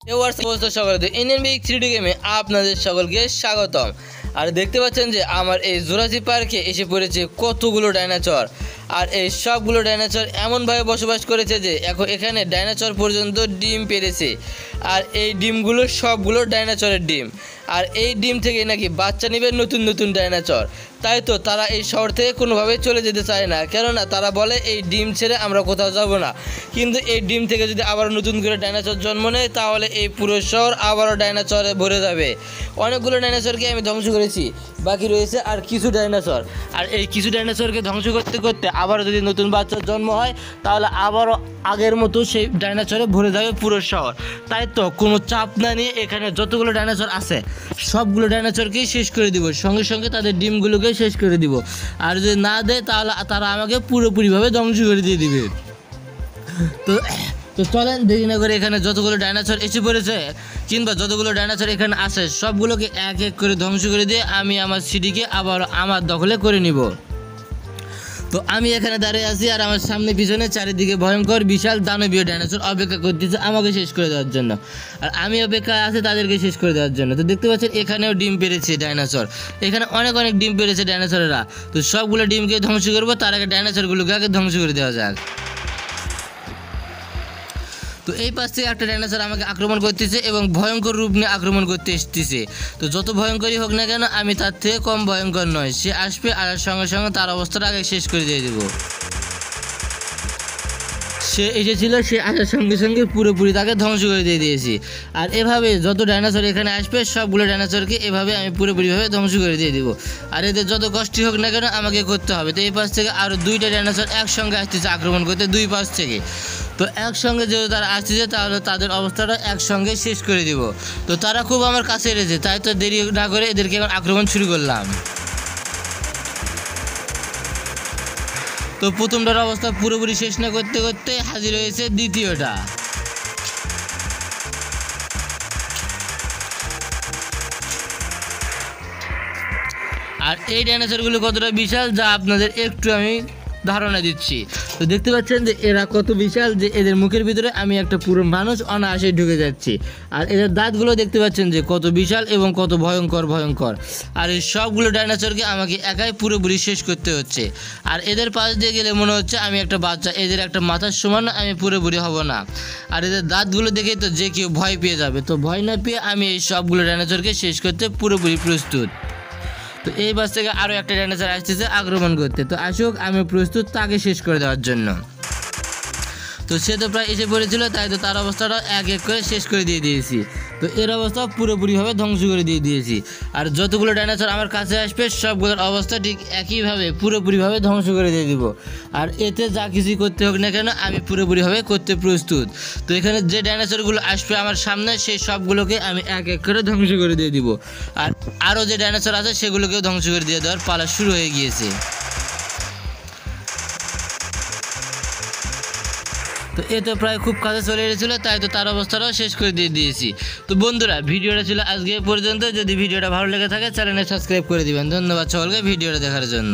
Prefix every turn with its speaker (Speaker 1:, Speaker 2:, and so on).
Speaker 1: সকলকে Indian big 3D গেমে আপনাদের সকলকে স্বাগতম। আর দেখতে পাচ্ছেন যে আমার এই জুরাসিক পার্কে এসে পড়েছে কতগুলো ডাইনোসর। আর এই সবগুলো ডাইনোসর এমনভাবে বসবাস করেছে যে এখন এখানে ডাইনোসর পর্যন্ত ডিম পেড়েছে। আর এই ডিমগুলো সবগুলো ডাইনোসরের ডিম। আর এই ডিম থেকে নাকি বাচ্চা নেবে নতুন নতুন ডাইনোসর। তাই তো তারা এই শহর থেকে কোনোভাবে চলে যেতে চায় না, কেননা তারা বলে এই ডিম ছেড়ে আমরা কোথাও যাব না। কিন্তু এই ডিম থেকে যদি আবার নতুন করে ডাইনোসর জন্ম নেয় তাহলে এই পুরো শহর আবারও ডাইনোসরে ভরে যাবে। অনেকগুলো ডাইনোসরকে আমি ধ্বংস করেছি, বাকি রয়েছে আর কিছু ডাইনোসর। আর এই কিছু ডাইনোসরকে ধ্বংস করতে করতে আবারও যদি নতুন বাচ্চার জন্ম হয় তাহলে আবারও আগের মতো সেই ডাইনোসরে ভরে যাবে পুরো শহর। তাই তো কোনো চাপ না নিয়ে এখানে যতগুলো ডাইনোসর আছে সবগুলো ডাইনোসরকেই শেষ করে দিব, সঙ্গে সঙ্গে তাদের ডিমগুলোকে শেষ করে দিব। আর যদি না দেয় তাহলে তারা আমাকে পুরোপুরিভাবে ধ্বংস করে দিয়ে দিবে। তো চলেন দেরি না করে এখানে যতগুলো ডাইনোসর এসে পড়েছে কিংবা যতগুলো ডাইনোসর এখানে আছে সবগুলোকে এক এক করে ধ্বংস করে দিয়ে আমি আমার সিটিকে আবার আমার দখলে করে নিব। তো আমি এখানে দাঁড়িয়ে আছি আর আমার সামনে পিছনে চারিদিকে ভয়ঙ্কর বিশাল দানবীয় ডাইনোসর অপেক্ষা করতেছে আমাকে শেষ করে দেওয়ার জন্য। আর আমি অপেক্ষায় আছি তাদেরকে শেষ করে দেওয়ার জন্য। তো দেখতে পাচ্ছেন এখানেও ডিম পেড়েছে ডাইনোসর, এখানে অনেক অনেক ডিম পেড়েছে ডাইনোসরেরা। তো সবগুলো ডিমকে ধ্বংস করবো, তার আগে ডাইনোসরগুলোকে আগে ধ্বংস করে দেওয়া যাক। তো এই পাশ থেকে একটা ডাইনোসর আমাকে আক্রমণ করতেছে এবং ভয়ঙ্কর রূপ নিয়ে আক্রমণ করতে এসতেছে। তো যত ভয়ঙ্করই হোক না কেন আমি তার থেকে কম ভয়ঙ্কর নয়। সে আসবে আর সঙ্গে সঙ্গে তার অবস্থাটা আগে শেষ করে দিয়ে দেবো। সে এসেছিল, সে আসার সঙ্গে সঙ্গে পুরোপুরি তাকে ধ্বংস করে দিয়ে দিয়েছি। আর এভাবে যত ডাইনোসর এখানে আসবে সবগুলো ডাইনোসরকে এভাবে আমি পুরোপুরিভাবে ধ্বংস করে দিয়ে দেবো। আর এদের যত কষ্টই হোক না কেন আমাকে করতে হবে। তো এই পাশ থেকে আরও দুইটা ডাইনোসর একসঙ্গে আসতেছে আক্রমণ করতে দুই পাশ থেকে। তো একসঙ্গে যেহেতু তারা আসতেছে তাহলে তাদের অবস্থাটা একসঙ্গে শেষ করে দিব। তো তারা খুব আমার কাছে এসেছে, তাই তো দেরি না করে এদেরকে এখন আক্রমণ শুরু করলাম। তো প্রথমটার অবস্থা পুরোপুরি শেষ না করতে করতে হাজির হয়েছে দ্বিতীয়টা। আর এই ডাইনোসরগুলো কতটা বিশাল যা আপনাদের একটু আমি ধারণা দিচ্ছি। তো দেখতে পাচ্ছেন যে এরা কত বিশাল যে এদের মুখের ভিতরে আমি একটা পুরো মানুষ অনায়াসে ঢুকে যাচ্ছি। আর এদের দাঁতগুলো দেখতে পাচ্ছেন যে কত বিশাল এবং কত ভয়ঙ্কর ভয়ঙ্কর। আর এই সবগুলো ডাইনোসরকে আমাকে একাই পুরোপুরি শেষ করতে হচ্ছে। আর এদের পাশ দিয়ে গেলে মনে হচ্ছে আমি একটা বাচ্চা, এদের একটা মাথার সমান আমি পুরোপুরি হব না। আর এদের দাঁতগুলো দেখেই তো যে কেউ ভয় পেয়ে যাবে। তো ভয় না পেয়ে আমি এই সবগুলো ডাইনোসরকে শেষ করতে পুরোপুরি প্রস্তুত। তো এই বাস থেকে আরও একটা ডাইনোসর আসতেছে আক্রমণ করতে। তো আসুক, আমি প্রস্তুত তাকে শেষ করে দেওয়ার জন্য। তো সে তো প্রায় এসে পড়েছিল, তাই তো তার অবস্থাটা এক এক করে শেষ করে দিয়ে দিয়েছি। তো এর অবস্থা পুরোপুরিভাবে ধ্বংস করে দিয়ে দিয়েছি। আর যতগুলো ডাইনোসর আমার কাছে আসবে সবগুলোর অবস্থা ঠিক একইভাবে পুরোপুরিভাবে ধ্বংস করে দিয়ে দিব। আর এতে যা কিছুই করতে হোক না কেন আমি পুরোপুরিভাবে করতে প্রস্তুত। তো এখানে যে ডাইনোসরগুলো আসবে আমার সামনে সেই সবগুলোকে আমি এক এক করে ধ্বংস করে দিয়ে দিব। আর আরও যে ডাইনোসর আছে সেগুলোকেও ধ্বংস করে দিয়ে দেওয়ার পালা শুরু হয়ে গিয়েছে। তো এ তো প্রায় খুব কাছে চলে এসেছিলো, তাই তো তার অবস্থাটাও শেষ করে দিয়ে দিয়েছি। তো বন্ধুরা ভিডিওটা ছিল আজকে পর্যন্ত। যদি ভিডিওটা ভালো লেগে থাকে চ্যানেলে সাবস্ক্রাইব করে দিবেন। ধন্যবাদ সকলকে ভিডিওটা দেখার জন্য।